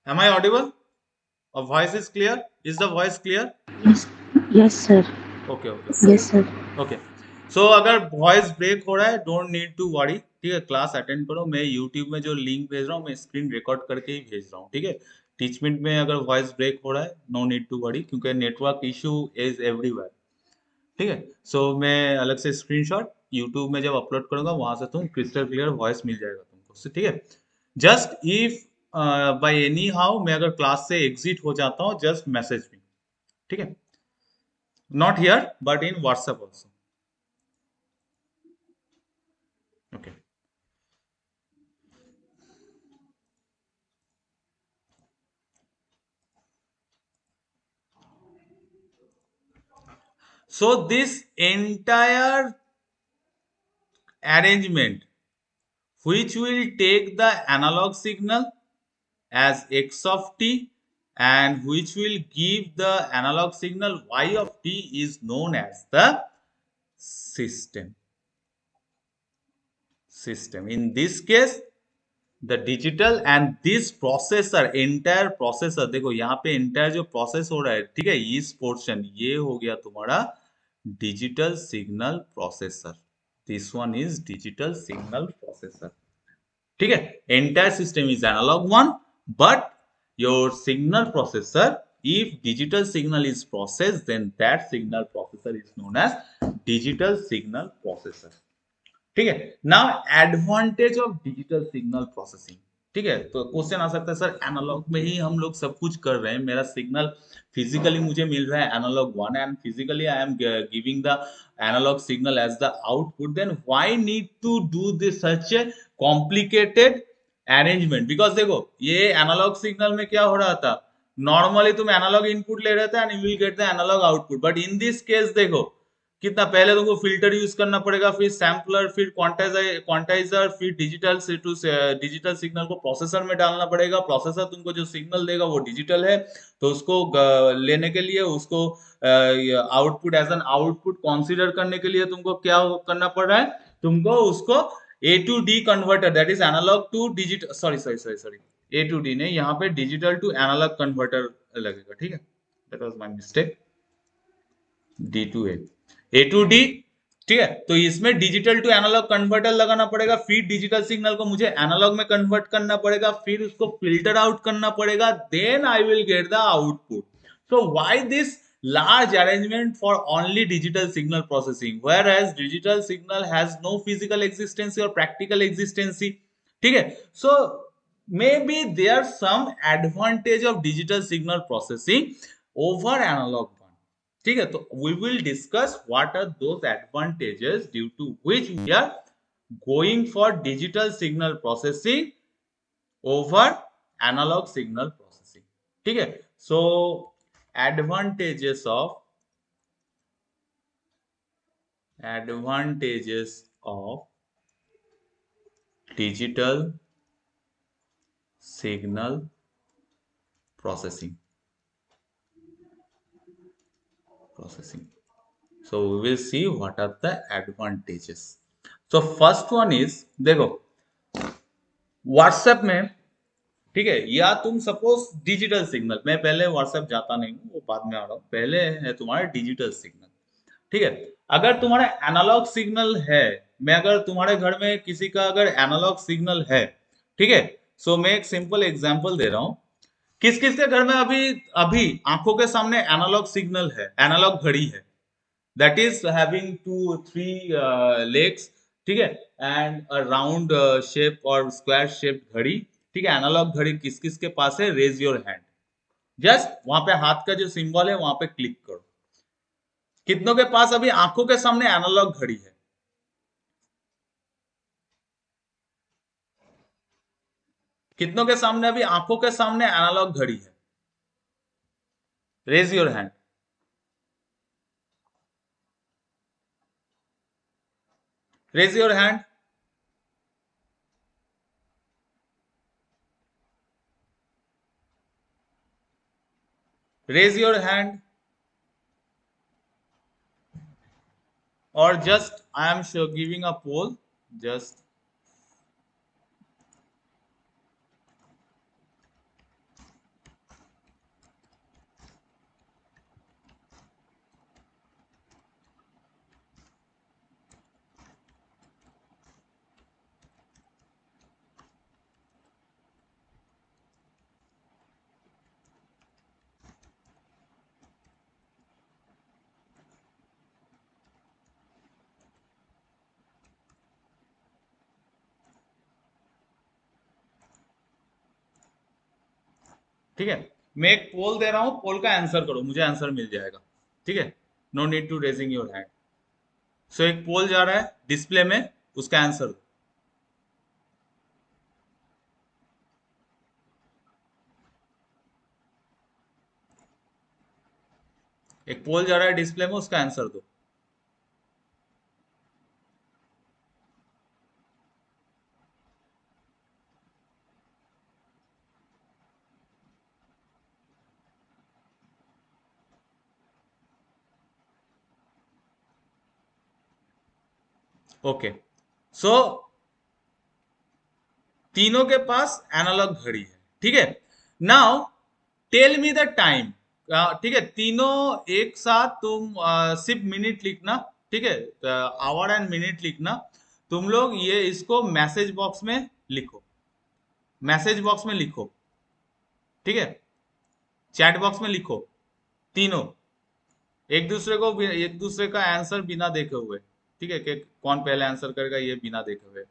am I audible? Or voice is clear? Is the voice clear? Yes, yes, sir. Okay okay Yes, sir. Okay. So अगर voice break हो रहा है, don't need to worry. ठीक है, class attend करो। मैं YouTube में जो लिंक भेज रहा हूँ, मैं स्क्रीन रिकॉर्ड करके ही भेज रहा हूँ। ठीक है, टीचमेंट में अगर वॉइस ब्रेक हो रहा है, नो नीड टू वरी, क्योंकि नेटवर्क इशू इज एवरीवेयर। ठीक है, सो मैं अलग से स्क्रीनशॉट यूट्यूब में जब अपलोड करूंगा, वहां से तुम क्रिस्टल क्लियर वॉइस मिल जाएगा तुमको। ठीक है, just if by any how मैं अगर क्लास से एग्जिट हो जाता हूँ, जस्ट मैसेज मी। ठीक है, not here but in WhatsApp also. Okay, so this entire arrangement, which will take the analog signal as x of t and which will give the analog signal y of t, is known as the system. In this case, the digital and this processor, entire processor, देखो यहाँ पे entire जो process हो रहा है, ठीक है, इस portion ये हो गया तुम्हारा digital signal processor। this one is digital signal processor। ठीक है, entire system is analog one, but your signal processor, if digital signal is processed, then that signal processor is known as digital signal processor। ठीक है, now advantage of digital signal processing. ठीक है, तो question आ सकता है, sir analogue में ही हम लोग सब कुछ कर रहे हैं, मेरा सिग्नल फिजिकली मुझे मिल रहा है analog one, and physically I am giving the analog signal as the output, then why need to do this such a complicated arrangement? Because देखो, ये एनालॉग सिग्नल में क्या हो रहा था, नॉर्मली तुम एनालॉग इनपुट ले रहे थे and you will get the analog output, but in this case देखो कितना पहले तुमको फिल्टर यूज करना पड़ेगा, फिर सैम्पलर, फिर क्वांटाइजर, फिर डिजिटल सिग्नल को प्रोसेसर में डालना पड़ेगा। प्रोसेसर तुमको जो सिग्नल देगा वो डिजिटल है, तो उसको लेने के लिए, उसको output as an output consider करने के लिए तुमको क्या करना पड़ रहा है, तुमको उसको A to D converter, that is analog to digital, sorry A to D नहीं, यहाँ पे डिजिटल टू एनालॉग कन्वर्टर लगेगा। ठीक है, that was my mistake, D to A, A to D, ठीक है, तो इसमें डिजिटल टू एनालॉग कन्वर्टर लगाना पड़ेगा, फिर डिजिटल सिग्नल को मुझे एनालॉग में कन्वर्ट करना पड़ेगा, फिर उसको फिल्टर आउट करना पड़ेगा, then I will get the output. So why this large arrangement for only digital signal processing, whereas digital signal has no physical existence or practical existence? ठीक है, so maybe there's some advantage of digital signal processing over analog one. ठीक है, तो we will discuss what are those advantages due to which we are going for digital signal processing over analog signal processing. ठीक है, so advantages of digital signal processing. So we will see what are the advantages. So first one is, देखो WhatsApp में, ठीक है, या तुम suppose digital signal, मैं पहले व्हाट्सएप जाता नहीं हूँ, वो बाद में आ रहा हूँ, पहले है तुम्हारा डिजिटल सिग्नल. ठीक है, अगर तुम्हारा एनालॉग सिग्नल है, मैं अगर तुम्हारे घर में किसी का अगर एनालॉग सिग्नल है, ठीक है, सो मैं एक सिंपल एग्जांपल दे रहा हूँ. किस किस के घर में अभी अभी आंखों के सामने एनालॉग सिग्नल है, एनालॉग घड़ी है, दैट इज हैविंग 2-3 लेग्स, ठीक है, एंड अ राउंड शेप और स्क्वायर शेप घड़ी. ठीक है, एनालॉग घड़ी किस किस के पास है? Raise your hand. जस्ट वहां पे हाथ का जो सिंबल है वहां पे क्लिक करो. कितनों के पास अभी आंखों के सामने एनालॉग घड़ी है? कितनों के सामने अभी आंखों के सामने एनालॉग घड़ी है? Raise your hand. Raise your hand. Raise your hand. or just I am sure giving a poll, just ठीक है, मैं एक पोल दे रहा हूं, पोल का आंसर करो, मुझे आंसर मिल जाएगा. ठीक है, no need to raising your hand. So एक पोल जा रहा है डिस्प्ले में, उसका आंसर दो. एक पोल जा रहा है डिस्प्ले में, उसका आंसर दो. ओके, सो तीनों के पास एनालॉग घड़ी है. ठीक है, now tell me the time. ठीक है, तीनों एक साथ तुम सिर्फ मिनट लिखना. ठीक है, आवर एंड मिनट लिखना. तुम लोग ये इसको मैसेज बॉक्स में लिखो, मैसेज बॉक्स में लिखो. ठीक है, चैट बॉक्स में लिखो. तीनों एक दूसरे का आंसर बिना देखे हुए. ठीक है, कि कौन पहले आंसर करेगा ये बिना देखे हुए.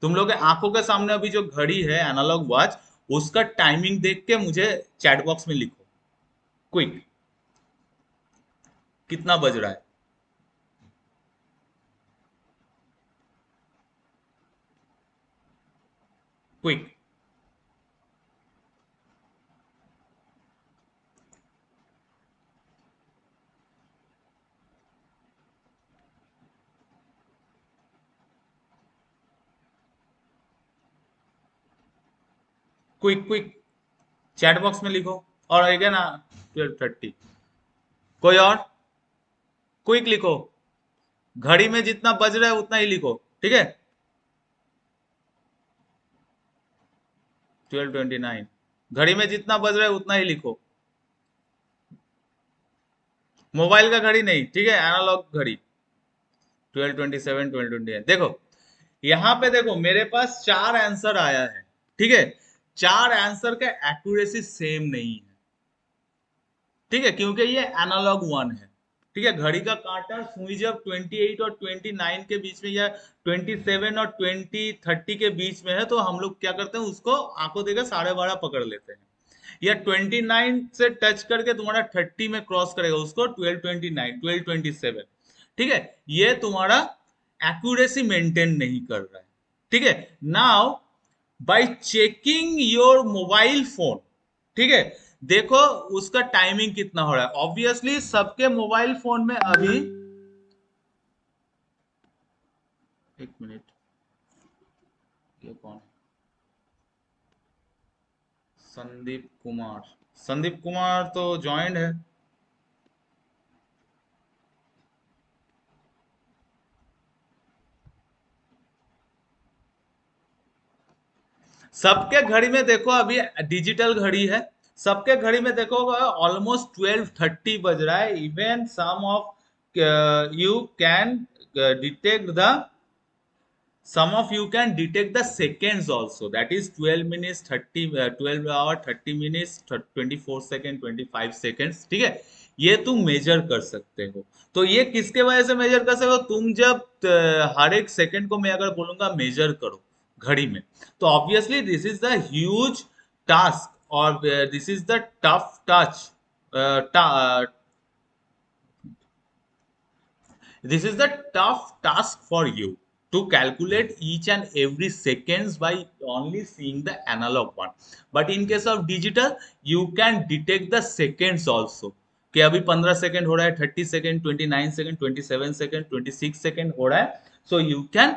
तुम लोग के आंखों के सामने अभी जो घड़ी है एनालॉग वॉच, उसका टाइमिंग देख के मुझे चैट बॉक्स में लिखो. क्विक, कितना बज रहा है? Quick. Quick quick, chat box में लिखो. और अगेन 12:30. कोई और? क्विक लिखो. घड़ी में जितना बज रहा है उतना ही लिखो. ठीक है, 12:29. घड़ी में जितना बज रहा है उतना ही लिखो. मोबाइल का घड़ी नहीं, ठीक है, एनालॉग घड़ी. 1227 1228 देखो यहाँ पे देखो मेरे पास 4 आंसर आया है, ठीक है। 4 आंसर का एक्यूरेसी सेम नहीं है, ठीक है, क्योंकि ये एनालॉग वन है, ठीक है। घड़ी का कांटा सुई जब 28 और 29 के बीच में या 27 और 30 के बीच में है तो हम लोग क्या करते हैं, उसको आंखों देकर 12:30 पकड़ लेते हैं। या 29 से टच करके तुम्हारा 30 में क्रॉस करेगा, उसको 1229 1227, ठीक है। ये तुम्हारा एक्यूरेसी मेंटेन नहीं कर रहा है, ठीक है। Now bye checking your mobile phone, ठीक है, देखो उसका टाइमिंग कितना हो रहा है। ऑब्वियसली सबके मोबाइल फोन में अभी, एक मिनट, ये कौन, संदीप कुमार, संदीप कुमार तो ज्वाइंट है। सबके घड़ी में देखो अभी डिजिटल घड़ी है, सबके घड़ी में देखो ऑलमोस्ट 12:30 बज रहा है। Even some of you can detect the, some of you can detect the seconds also, that is 12 minutes 30 12 hour 30 minutes 24 second 25 seconds, ठीक है। ये तुम मेजर कर सकते हो। तो ये किसके वजह से मेजर कर सकते हो, तुम जब हर एक सेकंड को मैं अगर बोलूंगा मेजर करो घड़ी में, तो obviously this is the huge task और this is the tough touch, this is the tough task for you to calculate each and every seconds by only seeing the analog one, but in case of digital you can detect the seconds also कि अभी 15 second हो रहा है, 30 second, 29 second, 27 second, 26 second हो रहा है। So you can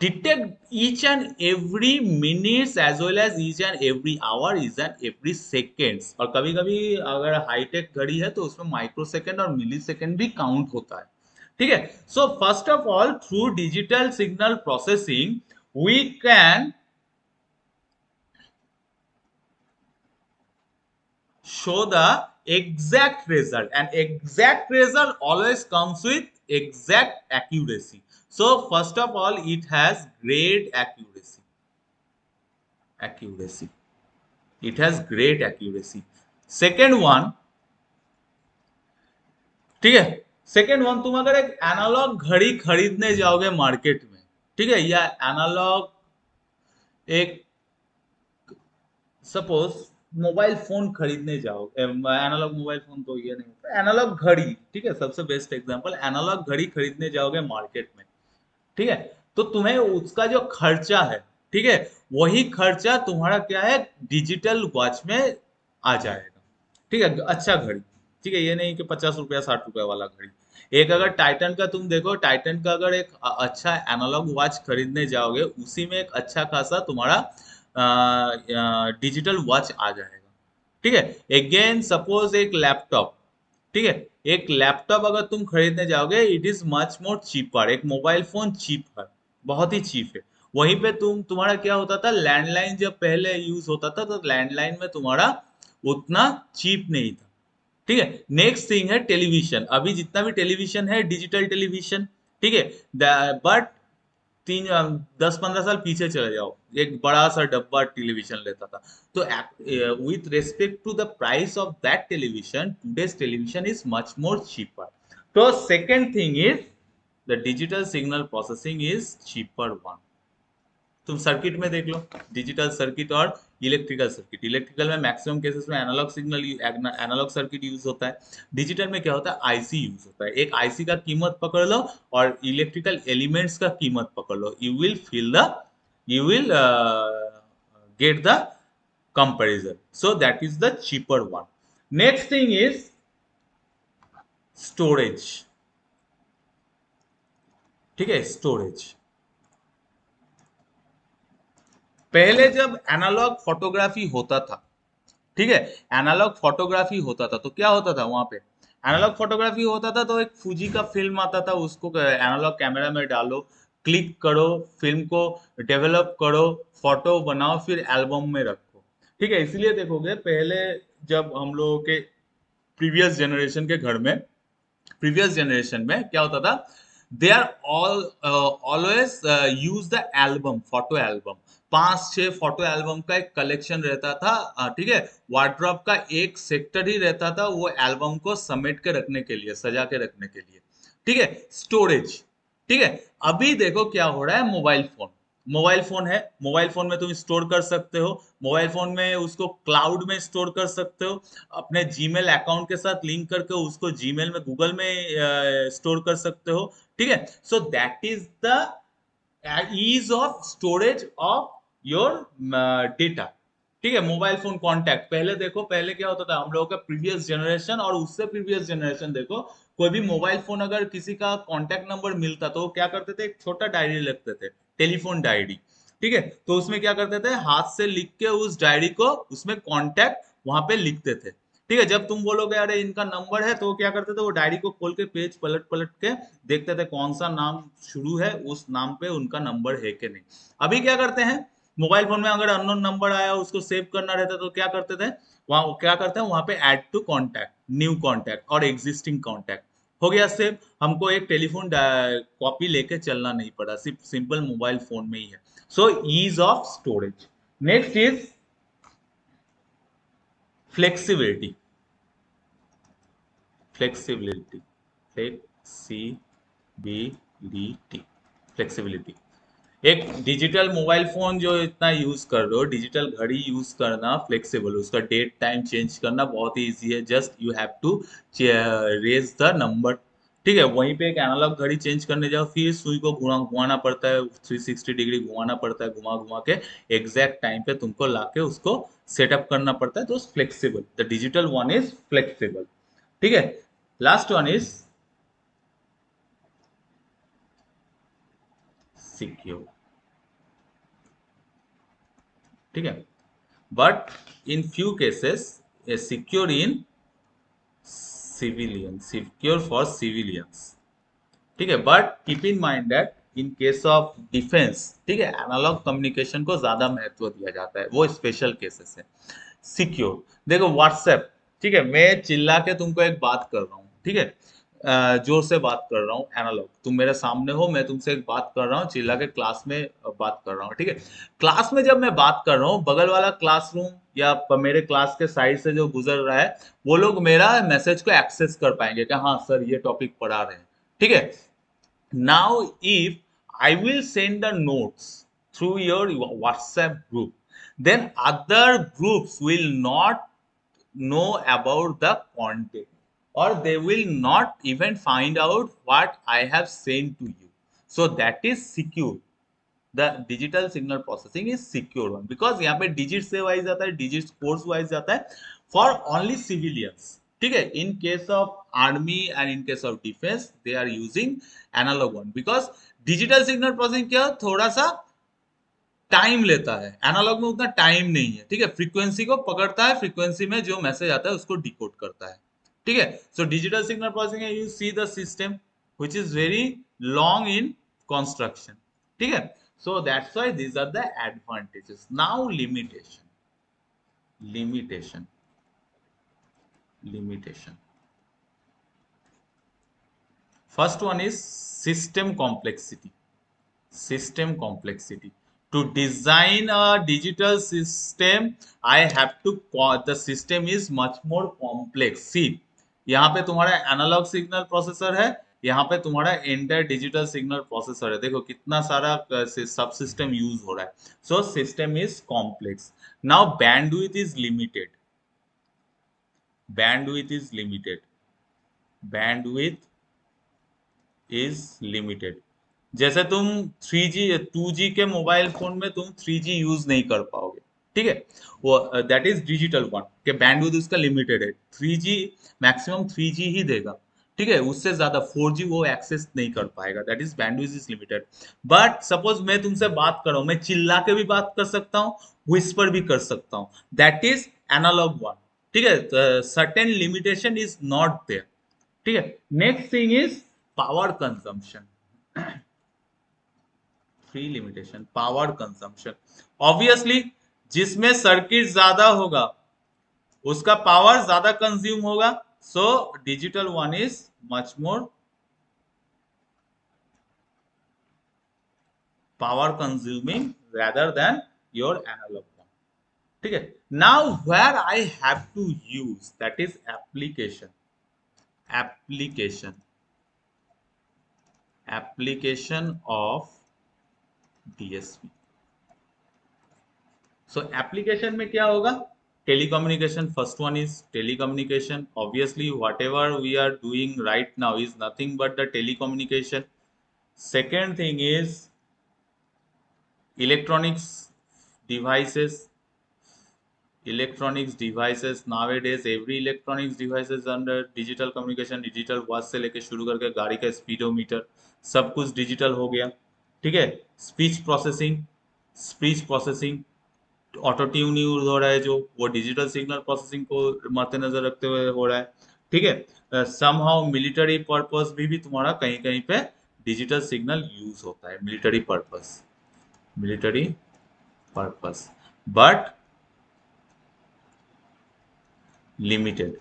detect each and every minutes as well as each and every hour each and every seconds। और कभी कभी अगर हाईटेक घड़ी है तो उसमें माइक्रो सेकंड और मिली सेकंड भी काउंट होता है, ठीक है। So first of all through digital signal processing we can show the exact result, and exact result always comes with exact accuracy. So first of all it has great accuracy, it has great accuracy। second one, ठीक है, second one, तुम अगर एक analogue घड़ी खरीदने जाओगे market में, ठीक है, या एनालॉग एक सपोज मोबाइल फोन खरीदने जाओ, एनालॉग मोबाइल फोन तो ये नहीं होता, एनालॉग घड़ी, ठीक है, सबसे बेस्ट एग्जांपल, एनालॉग घड़ी खरीदने जाओगे मार्केट में, ठीक है, तो तुम्हें उसका जो खर्चा है, ठीक है, वही खर्चा तुम्हारा क्या है डिजिटल वॉच में आ जाएगा, ठीक है, अच्छा घड़ी, ठीक है, ये नहीं कि 50 रुपया 60 रुपया वाला घड़ी। एक अगर टाइटन का तुम देखो, टाइटन का अगर एक अच्छा एनालॉग वॉच खरीदने जाओगे उसी में एक अच्छा खासा तुम्हारा डिजिटल वॉच आ जाएगा, ठीक है। अगेन सपोज एक लैपटॉप, ठीक है, एक लैपटॉप अगर तुम खरीदने जाओगे it is much more cheaper, एक मोबाइल फोन चीप है, बहुत ही चीप है। वहीं पे तुम्हारा क्या होता था, लैंडलाइन जब पहले यूज होता था तो लैंडलाइन में तुम्हारा उतना चीप नहीं था, ठीक है। नेक्स्ट थिंग है टेलीविजन, अभी जितना भी टेलीविजन है डिजिटल टेलीविजन, ठीक है, बट 10-15 साल पीछे चले जाओ, एक बड़ा सा डब्बा टेलीविजन लेता था, तो with respect to the price of that television today's television is much more cheaper. तो second thing is the digital signal processing is cheaper one. तुम सर्किट में देख लो, डिजिटल सर्किट और इलेक्ट्रिकल सर्किट, इलेक्ट्रिकल में मैक्सिमम केसेस में analog signal analog circuit use होता है, डिजिटल में क्या होता है आईसी यूज होता है। एक आईसी का कीमत पकड़ लो और इलेक्ट्रिकल एलिमेंट्स का कीमत पकड़ लो, you will get the comparison, so that is the cheaper one. Next thing is storage, ठीक है, स्टोरेज। पहले जब एनालॉग फोटोग्राफी होता था, ठीक है, एनालॉग फोटोग्राफी होता था तो क्या होता था वहां पे, एनालॉग फोटोग्राफी होता था तो एक फूजी का फिल्म आता था, उसको एनालॉग कैमरा में डालो, क्लिक करो, फिल्म को डेवलप करो, फोटो बनाओ, फिर एल्बम में रखो, ठीक है। इसलिए देखोगे पहले जब हम लोगों के प्रीवियस जनरेशन के घर में प्रीवियस जनरेशन में क्या होता था, they are always use the album, photo album, 5-6 photo album का एक कलेक्शन रहता था, ठीक है, वार्डरोब का एक सेक्टर ही रहता था वो एल्बम को समेट के रखने के लिए, सजा के रखने के लिए, ठीक है, स्टोरेज, ठीक है। अभी देखो क्या हो रहा है, मोबाइल फोन, मोबाइल फोन है, मोबाइल फोन में तुम स्टोर कर सकते हो, मोबाइल फोन में उसको क्लाउड में स्टोर कर सकते हो, अपने जीमेल अकाउंट के साथ लिंक करके उसको जीमेल में, गूगल में स्टोर कर सकते हो, ठीक है। So that is the ease of storage of your data, ठीक है। मोबाइल फोन कॉन्टैक्ट, पहले देखो, पहले क्या होता था हम लोगों का प्रीवियस जनरेशन और उससे प्रीवियस जनरेशन देखो, कोई भी मोबाइल फोन अगर किसी का कॉन्टैक्ट नंबर मिलता तो वो क्या करते थे, एक छोटा डायरी लिखते थे, टेलीफोन डायरी, ठीक है। तो उसमें क्या करते थे, हाथ से लिख के उस डायरी को उसमें कॉन्टैक्ट वहां पे लिखते थे, ठीक है। जब तुम बोलोगे अरे इनका नंबर है, तो वो क्या करते थे, वो डायरी को खोल के पेज पलट पलट के देखते थे कौन सा नाम शुरू है, उस नाम पे उनका नंबर है कि नहीं। अभी क्या करते हैं, मोबाइल फोन में अगर अननोन नंबर आया उसको सेव करना रहता है तो क्या करते थे, वहां क्या करते हैं, वहां पे add to contact, new contact और एग्जिस्टिंग कॉन्टैक्ट, हो गया सेव। हमको एक टेलीफोन कॉपी लेके चलना नहीं पड़ा, सिर्फ सिंपल मोबाइल फोन में ही है। So ease of storage. Next is flexibility, flexibility, flexibility, flexibility. एक डिजिटल मोबाइल फोन जो इतना यूज कर रहे हो, डिजिटल घड़ी यूज करना फ्लेक्सिबल, उसका डेट टाइम चेंज करना बहुत ही इजी है, just you have to raise the number, ठीक है। वहीं पे एक एनालॉग घड़ी चेंज करने जाओ, फिर सुई को घुमाना पड़ता है, 360 डिग्री घुमाना पड़ता है, घुमा घुमा के एग्जैक्ट टाइम पे तुमको लाके उसको सेटअप करना पड़ता है, तो flexible, the digital one is flexible, ठीक है। लास्ट वन इज सिक्योर, ठीक है। But in few cases secure in civilian, secure for civilians, ठीक है। But keep in mind that in case of defence, ठीक है, एनालॉग कम्युनिकेशन को ज्यादा महत्व दिया जाता है, वो स्पेशल केसेस है। सिक्योर, देखो व्हाट्सएप, ठीक है, मैं चिल्ला के तुमको एक बात कर रहा हूँ, ठीक है, जोर से बात कर रहा हूँ, एनालॉग, तुम मेरे सामने हो, मैं तुमसे एक बात कर रहा हूँ चिल्ला के, क्लास में बात कर रहा हूँ, ठीक है। क्लास में जब मैं बात कर रहा हूँ, बगल वाला क्लासरूम या मेरे क्लास के साइड से जो गुजर रहा है, वो लोग मेरा मैसेज को एक्सेस कर पाएंगे कि हाँ सर ये टॉपिक पढ़ा रहे हैं, ठीक है। Now, if I will send the notes through your WhatsApp group, then other groups will not know about the content, or they will not even find out what I have sent to you. So that is secure. The digital signal processing is secure one, because यहाँ पे digit से wise जाता है, digit codes wise जाता है for only civilians, ठीक है। in case of army and in case of defense they are using analog one, because digital signal processing क्या थोड़ा सा टाइम लेता है, एनालॉग में उतना टाइम नहीं है, ठीक है। फ्रीक्वेंसी को पकड़ता है, फ्रीक्वेंसी में जो मैसेज आता है उसको डिकोड करता है, ठीक है। So digital signal processing, you see the system which is very long in construction, ठीक है। So that's why these are the advantages. Now limitation, limitation, limitation. First one is system complexity, system complexity. To design a digital system, I have to the system is much more complex. See, यहाँ पे तुम्हारा analogue signal processor है, यहाँ पे तुम्हारा inter digital signal processor है, देखो कितना सारा सब सिस्टम यूज हो रहा है। So system is complex. Now bandwidth is limited, bandwidth is limited, bandwidth is limited. जैसे तुम 3G 2G के मोबाइल फोन में तुम 3G यूज नहीं कर पाओगे, ठीक है, वो दैट इज डिजिटल वन के बैंडविड्थ उसका लिमिटेड है, 3G मैक्सिमम 3G ही देगा, ठीक है, उससे ज्यादा 4G वो एक्सेस नहीं कर पाएगा, that is bandwidth is limited. But suppose मैं तुमसे बात कर रहा हूं, मैं चिल्ला के भी बात कर सकता हूँ, विस्पर भी कर सकता हूँ, दैट इज एनालॉग वन, ठीक है। Certain limitation is not there, ठीक है। Next thing is power consumption, free limitation, power consumption. Obviously जिसमें सर्किट ज्यादा होगा उसका पावर ज्यादा कंज्यूम होगा, So digital one is much more power consuming rather than your analog one. ठीक है. Now where I have to use, that is application of DSP. So application में क्या होगा? Telecommunication. First one is telecommunication. Obviously whatever we are doing right now is nothing but the telecommunication. Second thing is electronics devices. Nowadays every electronics devices under digital communication. Digital watch से लेके शुरू करके गाड़ी का speedometer सब कुछ digital हो गया. ठीक है. Speech processing auto tune use हो रहा है, जो वो डिजिटल सिग्नल प्रोसेसिंग को मद्देनजर रखते हुए हो रहा है. ठीक है. समहाउ मिलिट्री पर्पस भी तुम्हारा कहीं कहीं पे डिजिटल सिग्नल यूज होता है. मिलिट्री पर्पस बट लिमिटेड,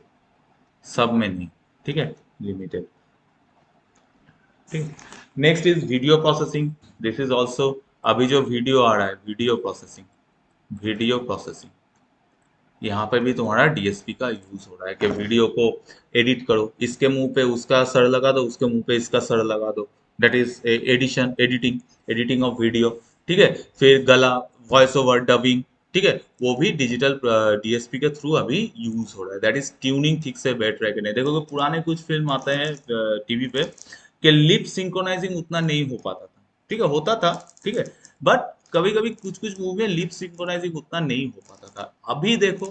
सब में नहीं. ठीक है. लिमिटेड. ठीक. Next is video processing. This is also, अभी जो वीडियो आ रहा है वीडियो प्रोसेसिंग यहाँ पे भी तुम्हारा डीएसपी का यूज हो रहा है कि वीडियो को एडिट करो, इसके मुंह पे उसका सर लगा दो, उसके मुंह पे इसका सर लगा दो. That is editing of video. ठीक है. फिर गला, वॉइस ओवर, डबिंग. ठीक है. वो भी डिजिटल डीएसपी के थ्रू अभी यूज हो रहा है. दैट इज ट्यूनिंग ठीक से बैठ रहा है कि नहीं. देखो पुराने कुछ फिल्म आते हैं टीवी पे कि लिप सिंक्रोनाइजिंग उतना नहीं हो पाता था. ठीक है. होता था. ठीक है. बट कभी कभी कुछ मूवी में लिप सिंक्रोनाइजिंग उतना नहीं हो पाता था. अभी देखो.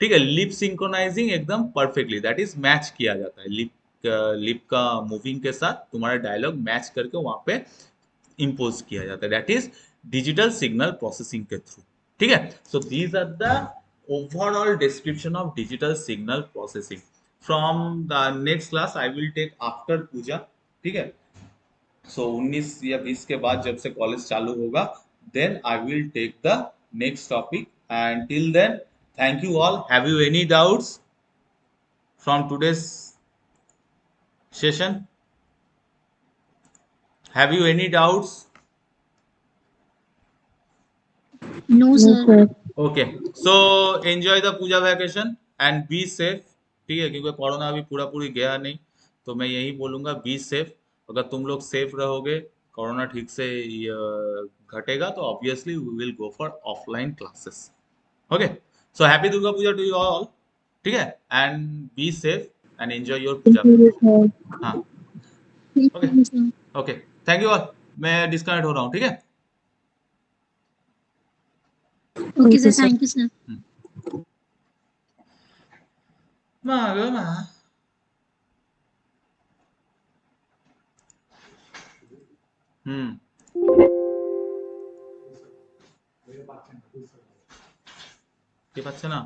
ठीक है. लिप सिंक्रोनाइजिंग एकदम परफेक्टली, दैट इज मैच किया जाता है. लिप का मूविंग के साथ तुम्हारा डायलॉग मैच करके वहां पे इम्पोज किया जाता है. That is digital signal processing के थ्रू. ठीक है. So these are the overall description of digital signal processing. From the next class I will take after Puja. ठीक है. सो 19 या 20 के बाद जब से कॉलेज चालू होगा, then I will take the next topic. And till then, thank you all. Have you any doubts from today's session? Have you any doubts? No sir. Okay. So enjoy the puja vacation and be safe. ठीक है. क्योंकि corona अभी पूरी गया नहीं, तो मैं यही बोलूंगा, बी सेफ. अगर तुम लोग सेफ रहोगे, कोरोना ठीक से घटेगा, तो obviously we will go for offline classes. Okay. So happy Durga Puja to you all. ठीक है. And be safe and enjoy your Puja. हाँ. ओके. Thank you all. मैं डिस्कनेक्ट हो रहा हूँ. ठीक है. Okay sir. Thank you sir. কে পাচ্ছে না?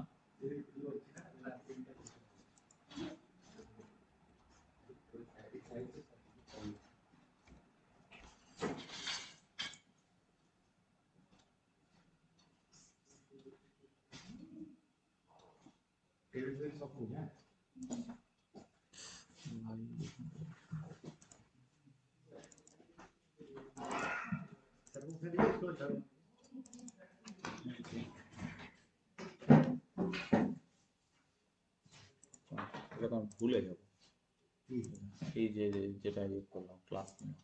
ভুলে যাব এই যে যেটা ইয়ে করলাম ক্লাস নিয়ে.